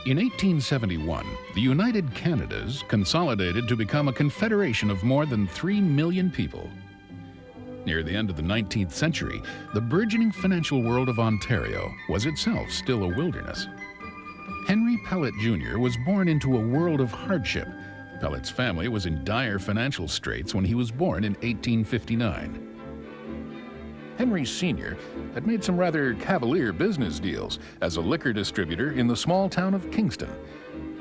In 1871, the United Canadas consolidated to become a confederation of more than 3 million people. Near the end of the 19th century, the burgeoning financial world of Ontario was itself still a wilderness. Henry Pellatt Jr. was born into a world of hardship. Pellatt's family was in dire financial straits when he was born in 1859. Henry Sr. had made some rather cavalier business deals as a liquor distributor in the small town of Kingston,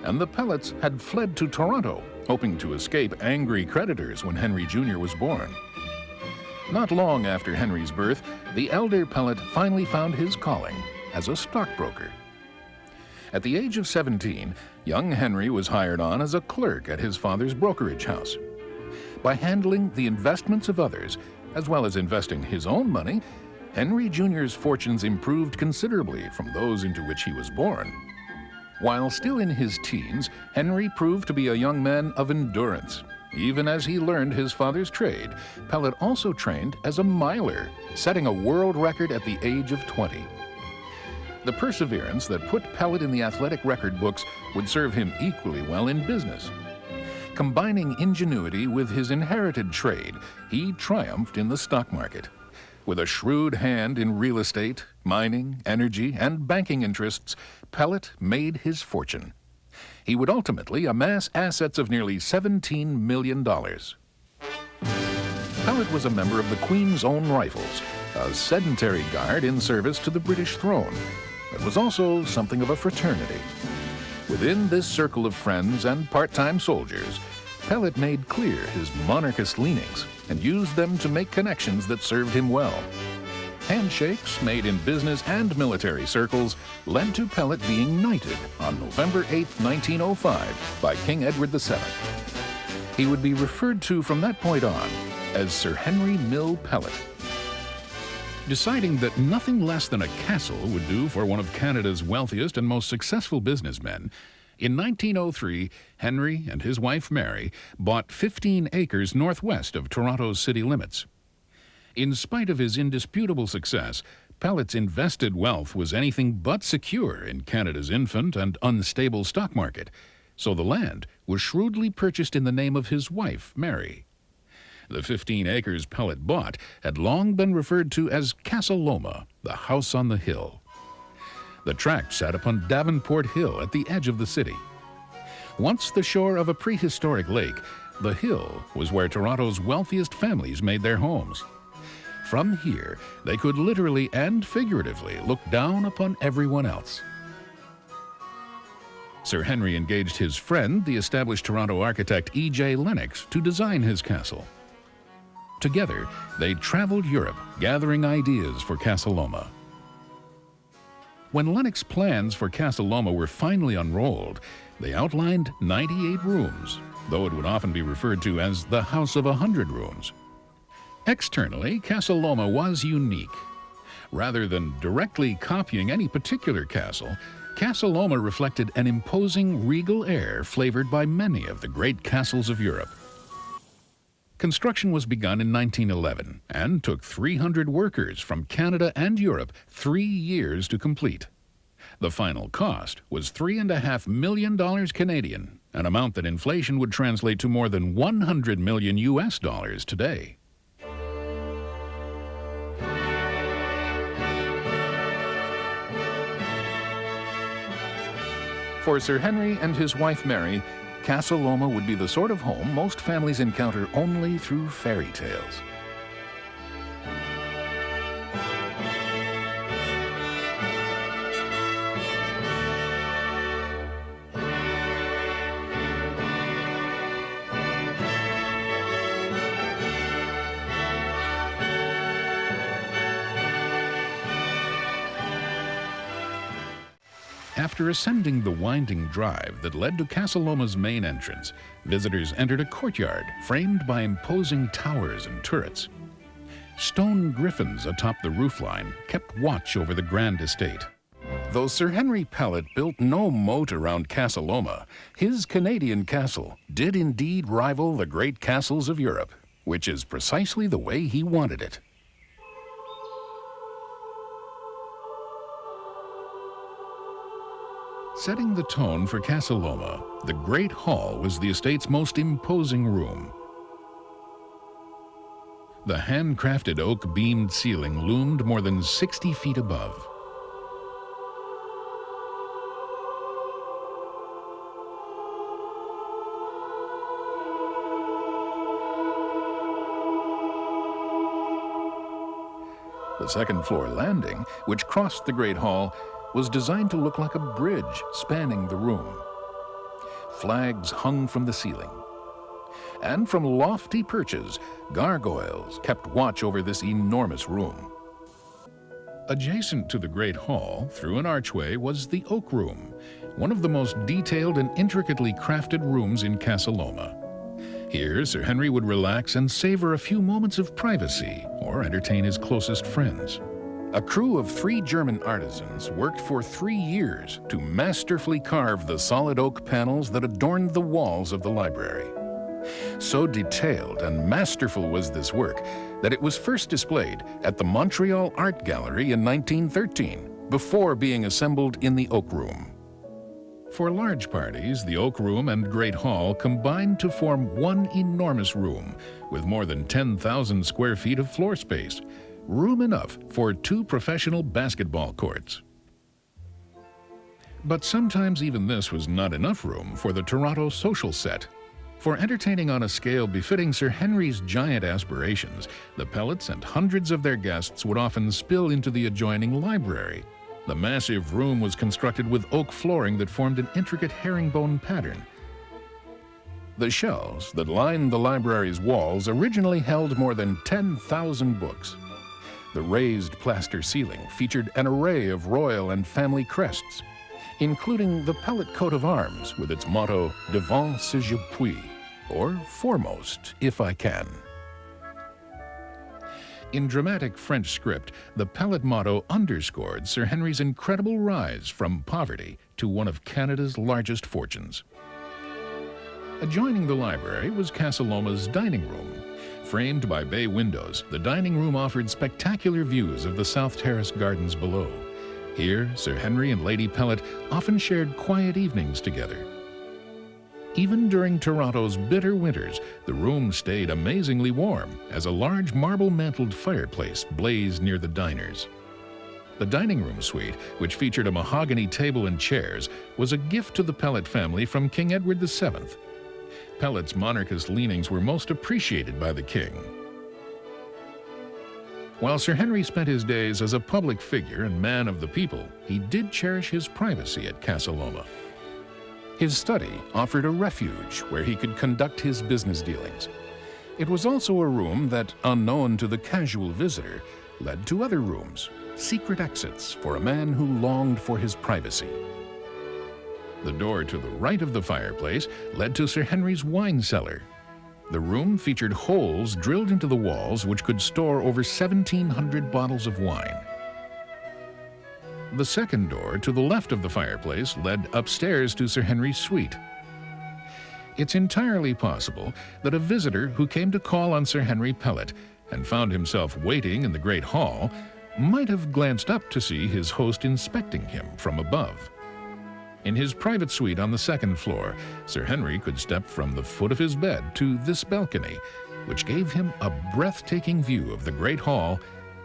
and the Pellatts had fled to Toronto, hoping to escape angry creditors when Henry Jr. was born. Not long after Henry's birth, the elder Pellatt finally found his calling as a stockbroker. At the age of 17, young Henry was hired on as a clerk at his father's brokerage house. By handling the investments of others, as well as investing his own money, Henry Jr.'s fortunes improved considerably from those into which he was born. While still in his teens, Henry proved to be a young man of endurance. Even as he learned his father's trade, Pellatt also trained as a miler, setting a world record at the age of 20. The perseverance that put Pellatt in the athletic record books would serve him equally well in business. Combining ingenuity with his inherited trade, he triumphed in the stock market. With a shrewd hand in real estate, mining, energy, and banking interests, Pellatt made his fortune. He would ultimately amass assets of nearly $17 million. Pellatt was a member of the Queen's Own Rifles, a sedentary guard in service to the British throne. It was also something of a fraternity. Within this circle of friends and part-time soldiers, Pellatt made clear his monarchist leanings and used them to make connections that served him well. Handshakes made in business and military circles led to Pellatt being knighted on November 8, 1905 by King Edward VII. He would be referred to from that point on as Sir Henry Mill Pellatt. Deciding that nothing less than a castle would do for one of Canada's wealthiest and most successful businessmen, in 1903, Henry and his wife Mary bought 15 acres northwest of Toronto's city limits. In spite of his indisputable success, Pellatt's invested wealth was anything but secure in Canada's infant and unstable stock market, so the land was shrewdly purchased in the name of his wife, Mary. The 15 acres Pellatt bought had long been referred to as Casa Loma, the house on the hill. The tract sat upon Davenport Hill at the edge of the city. Once the shore of a prehistoric lake, the hill was where Toronto's wealthiest families made their homes. From here, they could literally and figuratively look down upon everyone else. Sir Henry engaged his friend, the established Toronto architect E.J. Lennox, to design his castle. Together, they traveled Europe, gathering ideas for Casa Loma. When Lennox's plans for Casa Loma were finally unrolled, they outlined 98 rooms, though it would often be referred to as the House of 100 Rooms. Externally, Casa Loma was unique. Rather than directly copying any particular castle, Casa Loma reflected an imposing regal air flavored by many of the great castles of Europe. Construction was begun in 1911 and took 300 workers from Canada and Europe 3 years to complete. The final cost was $3.5 million Canadian, an amount that inflation would translate to more than 100 million US dollars today. For Sir Henry and his wife Mary, Casa Loma would be the sort of home most families encounter only through fairy tales. After ascending the winding drive that led to Casa Loma's main entrance, visitors entered a courtyard framed by imposing towers and turrets. Stone griffins atop the roofline kept watch over the grand estate. Though Sir Henry Pellatt built no moat around Casa Loma, his Canadian castle did indeed rival the great castles of Europe, which is precisely the way he wanted it. Setting the tone for Casa Loma, the Great Hall was the estate's most imposing room. The handcrafted oak-beamed ceiling loomed more than 60 feet above. The second-floor landing, which crossed the Great Hall, was designed to look like a bridge spanning the room. Flags hung from the ceiling, and from lofty perches, gargoyles kept watch over this enormous room. Adjacent to the Great Hall, through an archway, was the Oak Room, one of the most detailed and intricately crafted rooms in Casa Loma. Here, Sir Henry would relax and savor a few moments of privacy or entertain his closest friends. A crew of 3 German artisans worked for 3 years to masterfully carve the solid oak panels that adorned the walls of the library. So detailed and masterful was this work that it was first displayed at the Montreal Art Gallery in 1913, before being assembled in the Oak Room. For large parties, the Oak Room and Great Hall combined to form one enormous room with more than 10,000 square feet of floor space, room enough for 2 professional basketball courts. But sometimes even this was not enough room for the Toronto social set. For entertaining on a scale befitting Sir Henry's giant aspirations, the Pellatts and hundreds of their guests would often spill into the adjoining library. The massive room was constructed with oak flooring that formed an intricate herringbone pattern. The shelves that lined the library's walls originally held more than 10,000 books. The raised plaster ceiling featured an array of royal and family crests, including the Pellatt coat of arms with its motto, "Devant si je puis," or "Foremost if I can." In dramatic French script, the Pellatt motto underscored Sir Henry's incredible rise from poverty to one of Canada's largest fortunes. Adjoining the library was Casa Loma's dining room. Framed by bay windows, the dining room offered spectacular views of the South Terrace gardens below. Here, Sir Henry and Lady Pellatt often shared quiet evenings together. Even during Toronto's bitter winters, the room stayed amazingly warm as a large marble-mantled fireplace blazed near the diners. The dining room suite, which featured a mahogany table and chairs, was a gift to the Pellatt family from King Edward VII. Pellatt's monarchist leanings were most appreciated by the king. While Sir Henry spent his days as a public figure and man of the people, he did cherish his privacy at Casa Loma. His study offered a refuge where he could conduct his business dealings. It was also a room that, unknown to the casual visitor, led to other rooms, secret exits for a man who longed for his privacy. The door to the right of the fireplace led to Sir Henry's wine cellar. The room featured holes drilled into the walls which could store over 1,700 bottles of wine. The second door to the left of the fireplace led upstairs to Sir Henry's suite. It's entirely possible that a visitor who came to call on Sir Henry Pellatt and found himself waiting in the Great Hall might have glanced up to see his host inspecting him from above. In his private suite on the second floor, Sir Henry could step from the foot of his bed to this balcony, which gave him a breathtaking view of the Great Hall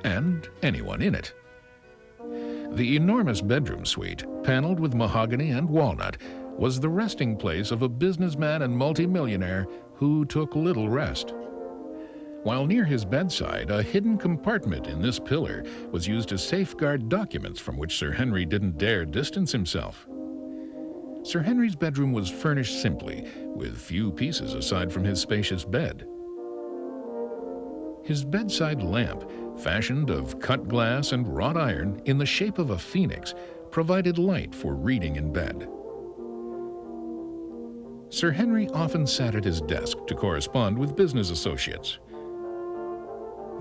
and anyone in it. The enormous bedroom suite, paneled with mahogany and walnut, was the resting place of a businessman and multimillionaire who took little rest. While near his bedside, a hidden compartment in this pillar was used to safeguard documents from which Sir Henry didn't dare distance himself. Sir Henry's bedroom was furnished simply, with few pieces aside from his spacious bed. His bedside lamp, fashioned of cut glass and wrought iron in the shape of a phoenix, provided light for reading in bed. Sir Henry often sat at his desk to correspond with business associates.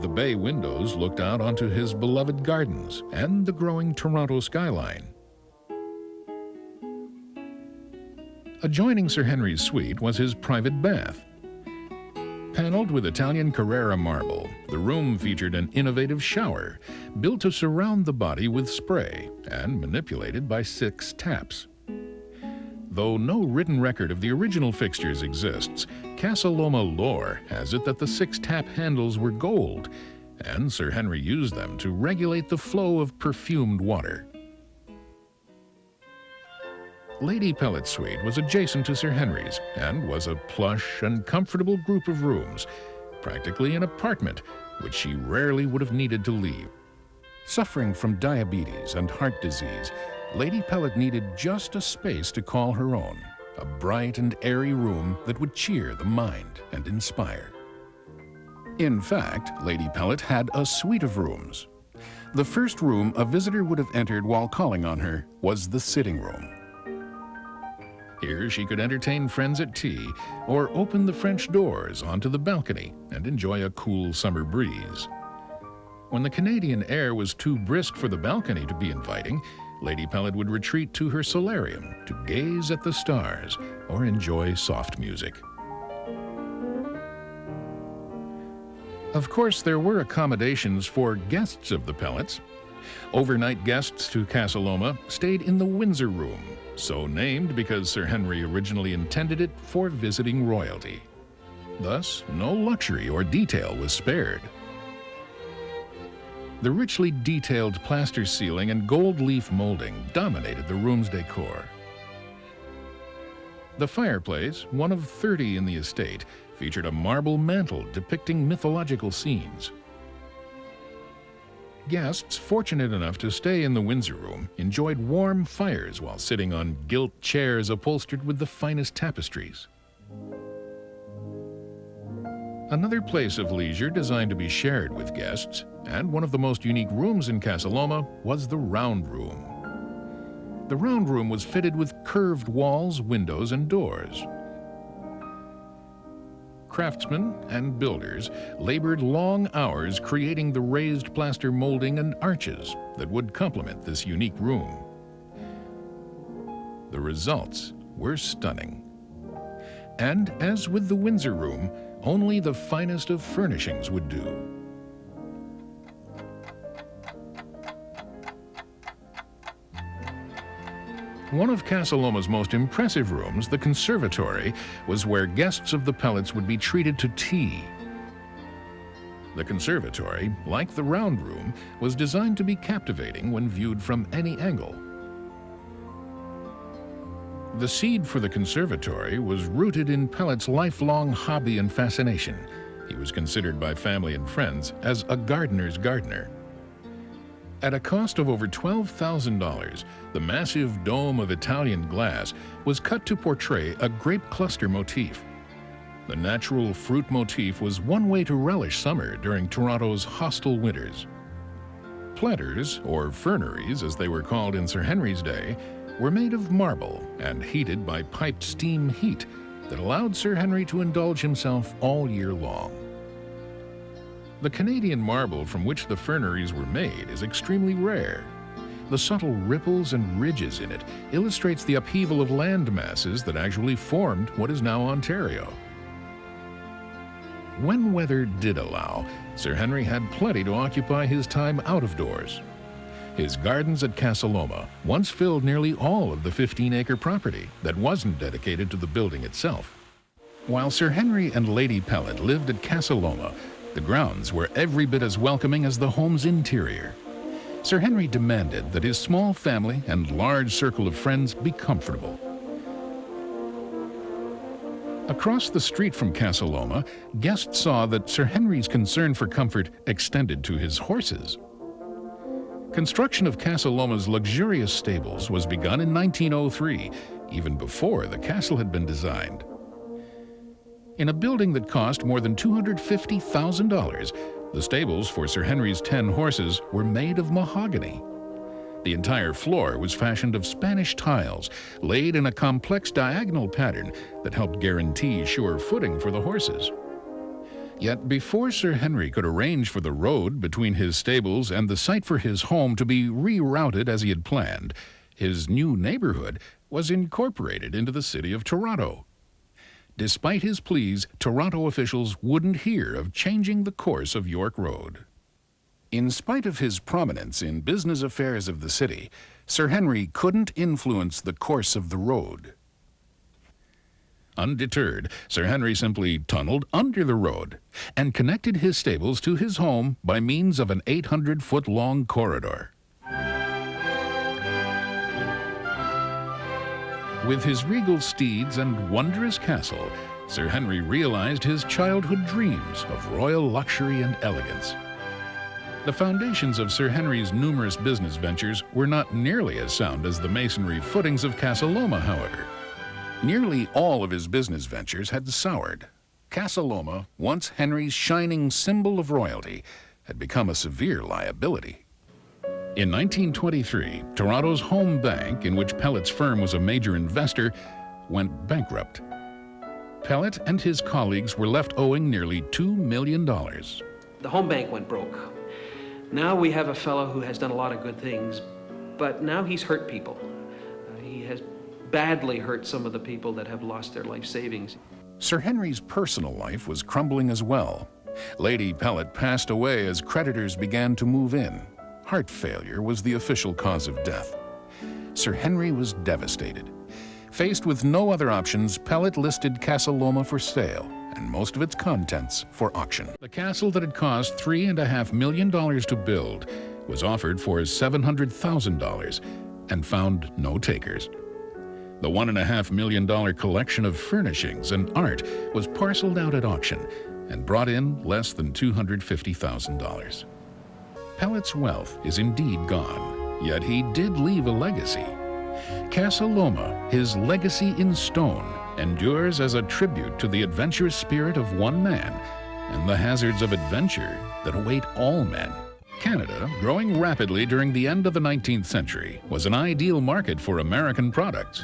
The bay windows looked out onto his beloved gardens and the growing Toronto skyline. Adjoining Sir Henry's suite was his private bath. Paneled with Italian Carrara marble, the room featured an innovative shower built to surround the body with spray and manipulated by 6 taps. Though no written record of the original fixtures exists, Casa Loma lore has it that the 6 tap handles were gold, and Sir Henry used them to regulate the flow of perfumed water. Lady Pellatt's suite was adjacent to Sir Henry's and was a plush and comfortable group of rooms, practically an apartment, which she rarely would have needed to leave. Suffering from diabetes and heart disease, Lady Pellatt needed just a space to call her own, a bright and airy room that would cheer the mind and inspire. In fact, Lady Pellatt had a suite of rooms. The first room a visitor would have entered while calling on her was the sitting room. Here she could entertain friends at tea or open the French doors onto the balcony and enjoy a cool summer breeze. When the Canadian air was too brisk for the balcony to be inviting, Lady Pellatt would retreat to her solarium to gaze at the stars or enjoy soft music. Of course, there were accommodations for guests of the Pellatts. Overnight guests to Casa Loma stayed in the Windsor Room, so named because Sir Henry originally intended it for visiting royalty. Thus, no luxury or detail was spared. The richly detailed plaster ceiling and gold leaf molding dominated the room's decor. The fireplace, one of 30 in the estate, featured a marble mantel depicting mythological scenes. Guests fortunate enough to stay in the Windsor Room enjoyed warm fires while sitting on gilt chairs upholstered with the finest tapestries. Another place of leisure designed to be shared with guests, and one of the most unique rooms in Casa Loma, was the Round Room. The Round Room was fitted with curved walls, windows, and doors. Craftsmen and builders labored long hours creating the raised plaster molding and arches that would complement this unique room. The results were stunning. And as with the Windsor Room, only the finest of furnishings would do. One of Casa Loma's most impressive rooms, the conservatory, was where guests of the Pellatts would be treated to tea. The conservatory, like the Round Room, was designed to be captivating when viewed from any angle. The seed for the conservatory was rooted in Pellatt's lifelong hobby and fascination. He was considered by family and friends as a gardener's gardener. At a cost of over $12,000, the massive dome of Italian glass was cut to portray a grape cluster motif. The natural fruit motif was one way to relish summer during Toronto's hostile winters. Platters, or ferneries as they were called in Sir Henry's day, were made of marble and heated by piped steam heat that allowed Sir Henry to indulge himself all year long. The Canadian marble from which the ferneries were made is extremely rare. The subtle ripples and ridges in it illustrates the upheaval of land masses that actually formed what is now Ontario. When weather did allow, Sir Henry had plenty to occupy his time out of doors. His gardens at Casa Loma once filled nearly all of the 15-acre property that wasn't dedicated to the building itself. While Sir Henry and Lady Pellatt lived at Casa Loma, the grounds were every bit as welcoming as the home's interior. Sir Henry demanded that his small family and large circle of friends be comfortable. Across the street from Casa Loma, guests saw that Sir Henry's concern for comfort extended to his horses. Construction of Casa Loma's luxurious stables was begun in 1903, even before the castle had been designed. In a building that cost more than $250,000, the stables for Sir Henry's 10 horses were made of mahogany. The entire floor was fashioned of Spanish tiles, laid in a complex diagonal pattern that helped guarantee sure footing for the horses. Yet before Sir Henry could arrange for the road between his stables and the site for his home to be rerouted as he had planned, his new neighborhood was incorporated into the city of Toronto. Despite his pleas, Toronto officials wouldn't hear of changing the course of York Road. In spite of his prominence in business affairs of the city, Sir Henry couldn't influence the course of the road. Undeterred, Sir Henry simply tunneled under the road and connected his stables to his home by means of an 800-foot-long corridor. With his regal steeds and wondrous castle, Sir Henry realized his childhood dreams of royal luxury and elegance. The foundations of Sir Henry's numerous business ventures were not nearly as sound as the masonry footings of Casa Loma, however. Nearly all of his business ventures had soured. Casa Loma, once Henry's shining symbol of royalty, had become a severe liability. In 1923, Toronto's home bank, in which Pellatt's firm was a major investor, went bankrupt. Pellatt and his colleagues were left owing nearly $2 million. The home bank went broke. Now we have a fellow who has done a lot of good things, but now he's hurt people. He has badly hurt some of the people that have lost their life savings. Sir Henry's personal life was crumbling as well. Lady Pellatt passed away as creditors began to move in. Heart failure was the official cause of death. Sir Henry was devastated. Faced with no other options, Pellatt listed Casa Loma for sale and most of its contents for auction. The castle that had cost $3.5 million to build was offered for $700,000 and found no takers. The $1.5 million collection of furnishings and art was parceled out at auction and brought in less than $250,000. Pellatt's wealth is indeed gone, yet he did leave a legacy. Casa Loma, his legacy in stone, endures as a tribute to the adventurous spirit of one man and the hazards of adventure that await all men. Canada, growing rapidly during the end of the 19th century, was an ideal market for American products.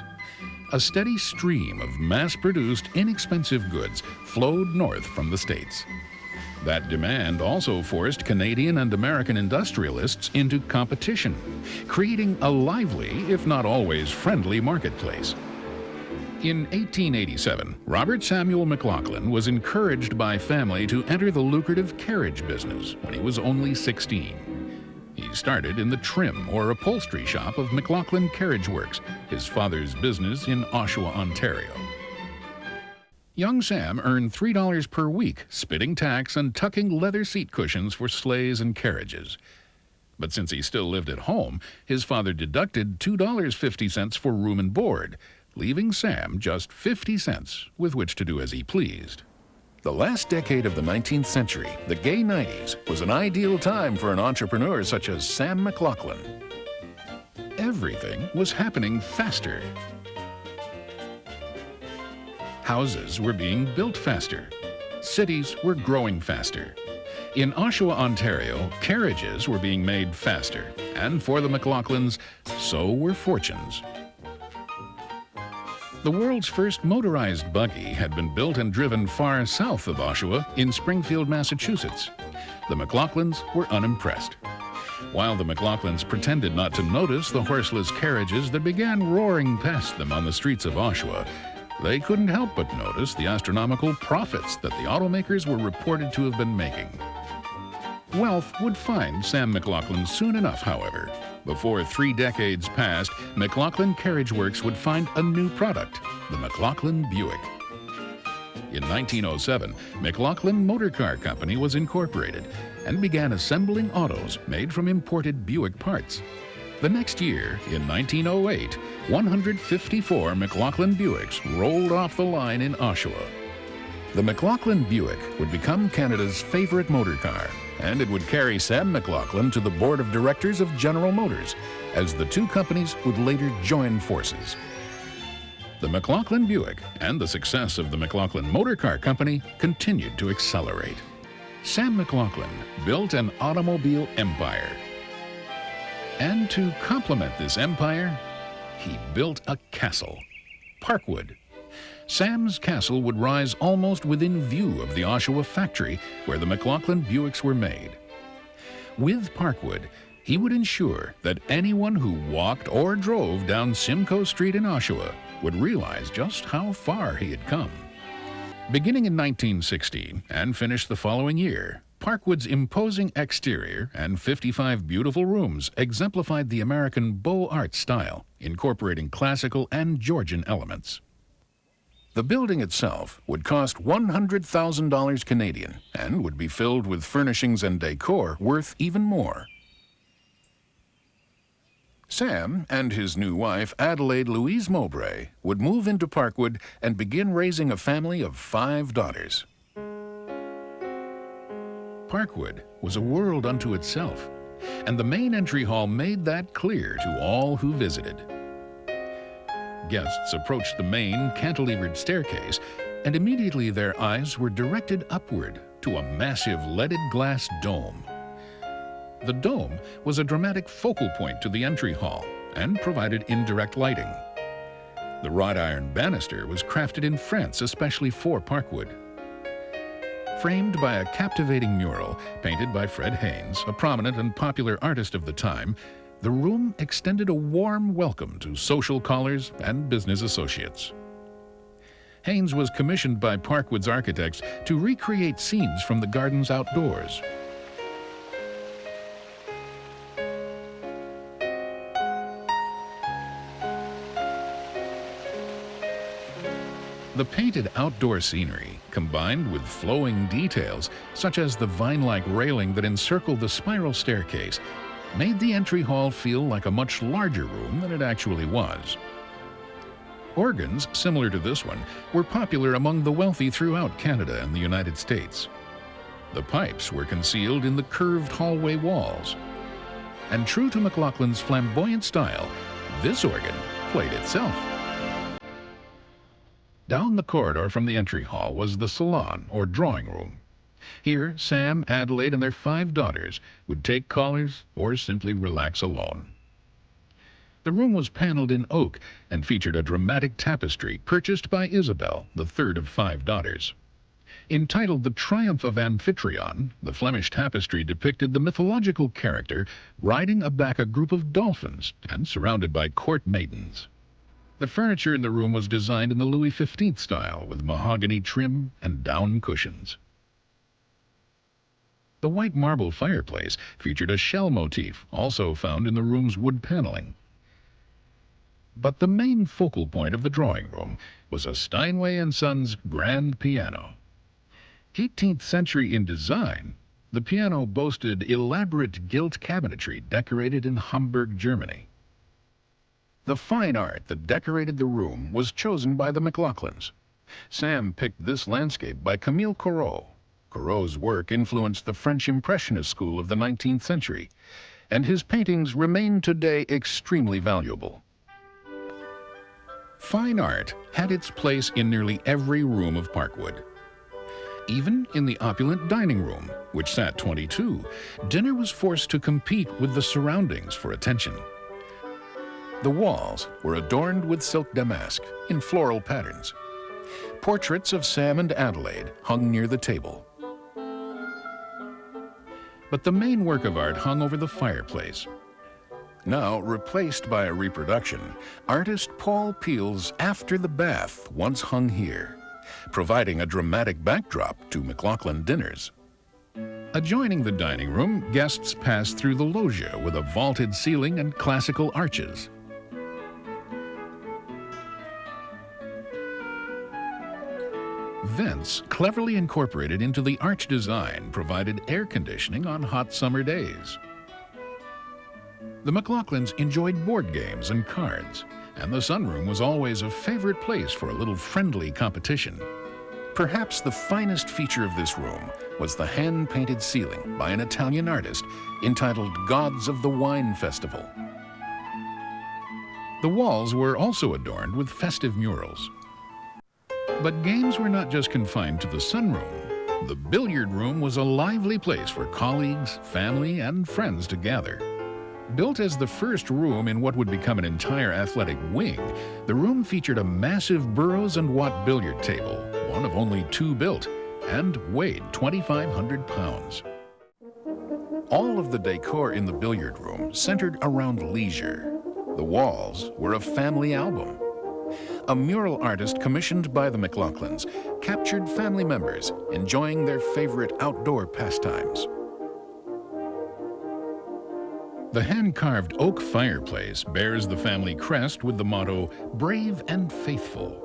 A steady stream of mass-produced, inexpensive goods flowed north from the States. That demand also forced Canadian and American industrialists into competition, creating a lively, if not always friendly, marketplace. In 1887, Robert Samuel McLaughlin was encouraged by family to enter the lucrative carriage business when he was only 16. He started in the trim or upholstery shop of McLaughlin Carriage Works, his father's business in Oshawa, Ontario. Young Sam earned $3 per week, spitting tacks and tucking leather seat cushions for sleighs and carriages. But since he still lived at home, his father deducted $2.50 for room and board, leaving Sam just 50 cents with which to do as he pleased. The last decade of the 19th century, the gay 90s, was an ideal time for an entrepreneur such as Sam McLaughlin. Everything was happening faster. Houses were being built faster. Cities were growing faster. In Oshawa, Ontario, carriages were being made faster, and for the McLaughlins, so were fortunes. The world's first motorized buggy had been built and driven far south of Oshawa in Springfield, Massachusetts. The McLaughlins were unimpressed. While the McLaughlins pretended not to notice the horseless carriages that began roaring past them on the streets of Oshawa, they couldn't help but notice the astronomical profits that the automakers were reported to have been making. Wealth would find Sam McLaughlin soon enough, however. Before 3 decades passed, McLaughlin Carriage Works would find a new product, the McLaughlin Buick. In 1907, McLaughlin Motor Car Company was incorporated and began assembling autos made from imported Buick parts. The next year, in 1908, 154 McLaughlin Buicks rolled off the line in Oshawa. The McLaughlin Buick would become Canada's favorite motor car, and it would carry Sam McLaughlin to the board of directors of General Motors, as the two companies would later join forces. The McLaughlin Buick and the success of the McLaughlin Motor Car Company continued to accelerate. Sam McLaughlin built an automobile empire. And to complement this empire, he built a castle, Parkwood. Sam's castle would rise almost within view of the Oshawa factory where the McLaughlin Buicks were made. With Parkwood, he would ensure that anyone who walked or drove down Simcoe Street in Oshawa would realize just how far he had come. Beginning in 1916 and finished the following year, Parkwood's imposing exterior and 55 beautiful rooms exemplified the American Beaux Arts style, incorporating classical and Georgian elements. The building itself would cost $100,000 Canadian and would be filled with furnishings and decor worth even more. Sam and his new wife, Adelaide Louise Mowbray, would move into Parkwood and begin raising a family of 5 daughters. Parkwood was a world unto itself, and the main entry hall made that clear to all who visited. Guests approached the main cantilevered staircase, and immediately their eyes were directed upward to a massive leaded glass dome. The dome was a dramatic focal point to the entry hall and provided indirect lighting. The wrought iron banister was crafted in France especially for Parkwood. Framed by a captivating mural painted by Fred Haynes, a prominent and popular artist of the time, the room extended a warm welcome to social callers and business associates. Haynes was commissioned by Parkwood's architects to recreate scenes from the gardens outdoors. The painted outdoor scenery, combined with flowing details, such as the vine-like railing that encircled the spiral staircase, made the entry hall feel like a much larger room than it actually was. Organs similar to this one were popular among the wealthy throughout Canada and the United States. The pipes were concealed in the curved hallway walls. And true to McLaughlin's flamboyant style, this organ played itself. Down the corridor from the entry hall was the salon, or drawing room. Here, Sam, Adelaide, and their 5 daughters would take callers or simply relax alone. The room was paneled in oak and featured a dramatic tapestry purchased by Isabel, the 3rd of 5 daughters. Entitled The Triumph of Amphitryon, the Flemish tapestry depicted the mythological character riding aback a group of dolphins and surrounded by court maidens. The furniture in the room was designed in the Louis XV style with mahogany trim and down cushions. The white marble fireplace featured a shell motif, also found in the room's wood paneling. But the main focal point of the drawing room was a Steinway & Sons grand piano. 18th century in design, the piano boasted elaborate gilt cabinetry decorated in Hamburg, Germany. The fine art that decorated the room was chosen by the McLaughlins. Sam picked this landscape by Camille Corot. Corot's work influenced the French Impressionist school of the 19th century, and his paintings remain today extremely valuable. Fine art had its place in nearly every room of Parkwood. Even in the opulent dining room, which sat 22, dinner was forced to compete with the surroundings for attention. The walls were adorned with silk damask in floral patterns. Portraits of Sam and Adelaide hung near the table. But the main work of art hung over the fireplace. Now replaced by a reproduction, artist Paul Peel's After the Bath once hung here, providing a dramatic backdrop to McLaughlin dinners. Adjoining the dining room, guests passed through the loggia with a vaulted ceiling and classical arches. Vents, cleverly incorporated into the arch design, provided air conditioning on hot summer days. The McLaughlins enjoyed board games and cards, and the sunroom was always a favorite place for a little friendly competition. Perhaps the finest feature of this room was the hand-painted ceiling by an Italian artist entitled Gods of the Wine Festival. The walls were also adorned with festive murals. But games were not just confined to the sunroom. The billiard room was a lively place for colleagues, family, and friends to gather. Built as the first room in what would become an entire athletic wing, the room featured a massive Burroughs and Watt billiard table, one of only 2 built, and weighed 2,500 pounds. All of the decor in the billiard room centered around leisure. The walls were a family album. A mural artist commissioned by the McLaughlins captured family members enjoying their favorite outdoor pastimes. The hand-carved oak fireplace bears the family crest with the motto, "Brave and Faithful."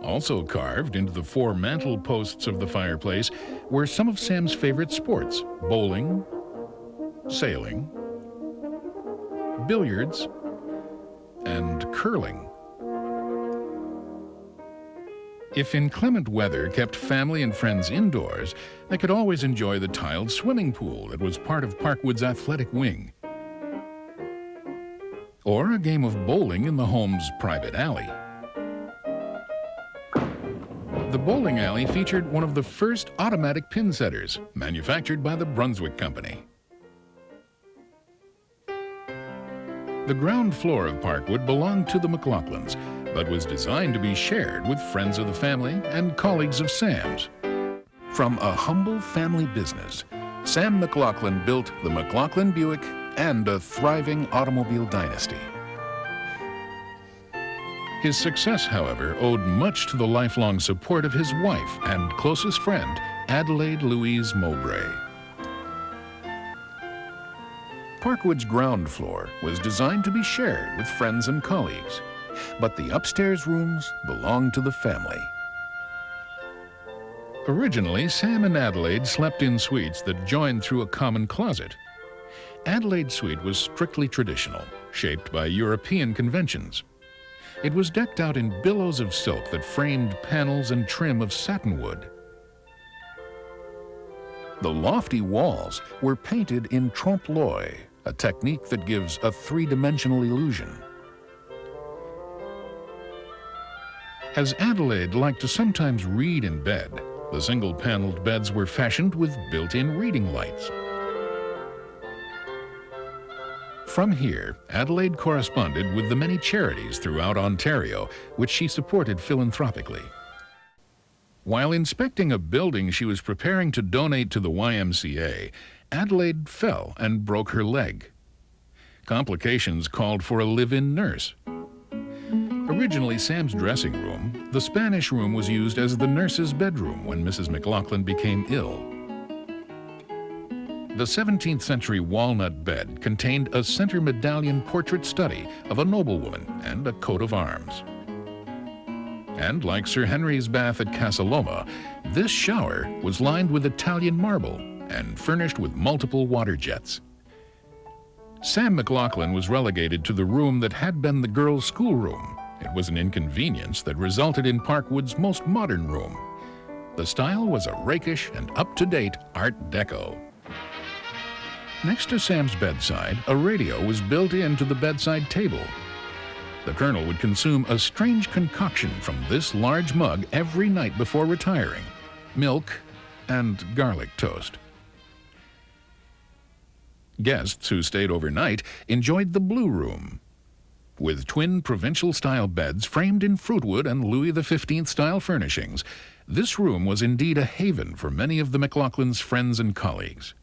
Also carved into the 4 mantel posts of the fireplace were some of Sam's favorite sports: bowling, sailing, billiards, and curling. If inclement weather kept family and friends indoors, they could always enjoy the tiled swimming pool that was part of Parkwood's athletic wing, or a game of bowling in the home's private alley. The bowling alley featured one of the first automatic pin setters, manufactured by the Brunswick Company. The ground floor of Parkwood belonged to the McLaughlins, but was designed to be shared with friends of the family and colleagues of Sam's. From a humble family business, Sam McLaughlin built the McLaughlin Buick and a thriving automobile dynasty. His success, however, owed much to the lifelong support of his wife and closest friend, Adelaide Louise Mowbray. Parkwood's ground floor was designed to be shared with friends and colleagues, but the upstairs rooms belonged to the family. Originally, Sam and Adelaide slept in suites that joined through a common closet. Adelaide's suite was strictly traditional, shaped by European conventions. It was decked out in billows of silk that framed panels and trim of satinwood. The lofty walls were painted in trompe-l'oeil, a technique that gives a three-dimensional illusion. As Adelaide liked to sometimes read in bed, the single-paneled beds were fashioned with built-in reading lights. From here, Adelaide corresponded with the many charities throughout Ontario, which she supported philanthropically. While inspecting a building she was preparing to donate to the YMCA, Adelaide fell and broke her leg. Complications called for a live-in nurse. Originally Sam's dressing room, the Spanish room was used as the nurse's bedroom when Mrs. McLaughlin became ill. The 17th century walnut bed contained a center medallion portrait study of a noblewoman and a coat of arms. And like Sir Henry's bath at Casa Loma, this shower was lined with Italian marble and furnished with multiple water jets. Sam McLaughlin was relegated to the room that had been the girls' schoolroom. It was an inconvenience that resulted in Parkwood's most modern room. The style was a rakish and up-to-date Art Deco. Next to Sam's bedside, a radio was built into the bedside table. The Colonel would consume a strange concoction from this large mug every night before retiring: milk and garlic toast. Guests who stayed overnight enjoyed the Blue Room, with twin provincial-style beds framed in fruitwood and Louis XV-style furnishings. This room was indeed a haven for many of the McLaughlins' friends and colleagues.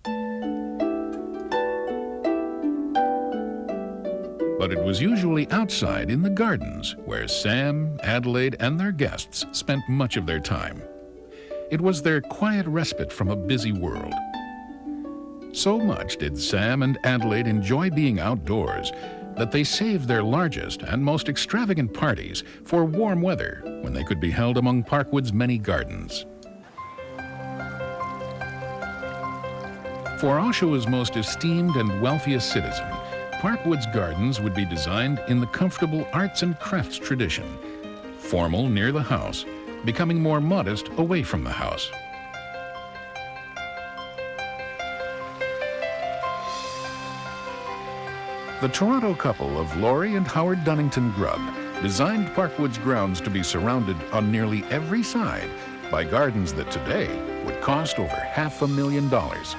But it was usually outside in the gardens where Sam, Adelaide, and their guests spent much of their time. It was their quiet respite from a busy world. So much did Sam and Adelaide enjoy being outdoors that they saved their largest and most extravagant parties for warm weather when they could be held among Parkwood's many gardens. For Oshawa's most esteemed and wealthiest citizen, Parkwood's gardens would be designed in the comfortable arts and crafts tradition, formal near the house, becoming more modest away from the house. The Toronto couple of Laurie and Howard Dunnington Grubb designed Parkwood's grounds to be surrounded on nearly every side by gardens that today would cost over $500,000.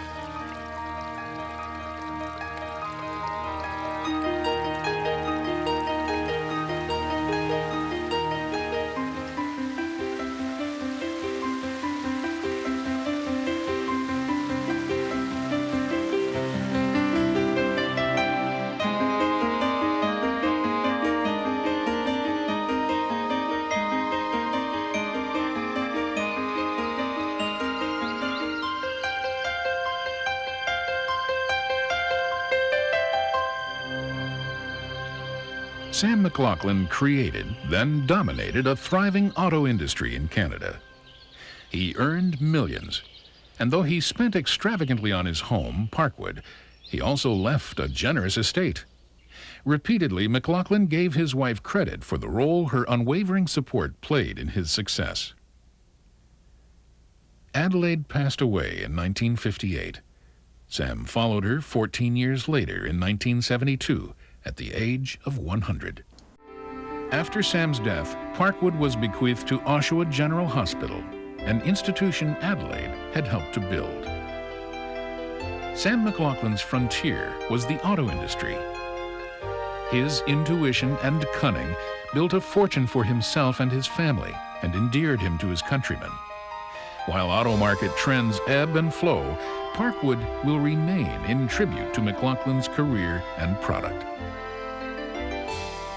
Sam McLaughlin created, then dominated a thriving auto industry in Canada. He earned millions, and though he spent extravagantly on his home, Parkwood, he also left a generous estate. Repeatedly, McLaughlin gave his wife credit for the role her unwavering support played in his success. Adelaide passed away in 1958. Sam followed her 14 years later in 1972 at the age of 100. After Sam's death, Parkwood was bequeathed to Oshawa General Hospital, an institution Adelaide had helped to build. Sam McLaughlin's frontier was the auto industry. His intuition and cunning built a fortune for himself and his family and endeared him to his countrymen. While auto market trends ebb and flow, Parkwood will remain in tribute to McLaughlin's career and product.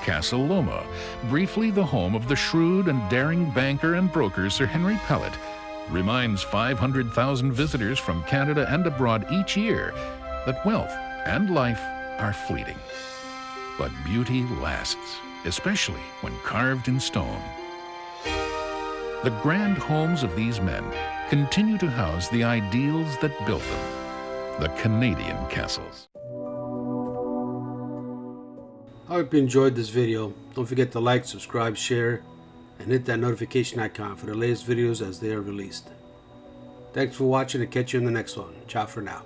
Casa Loma, briefly the home of the shrewd and daring banker and broker Sir Henry Pellatt, reminds 500,000 visitors from Canada and abroad each year that wealth and life are fleeting. But beauty lasts, especially when carved in stone. The grand homes of these men continue to house the ideals that built them, the Canadian castles. I hope you enjoyed this video. Don't forget to like, subscribe, share, and hit that notification icon for the latest videos as they are released. Thanks for watching and catch you in the next one. Ciao for now.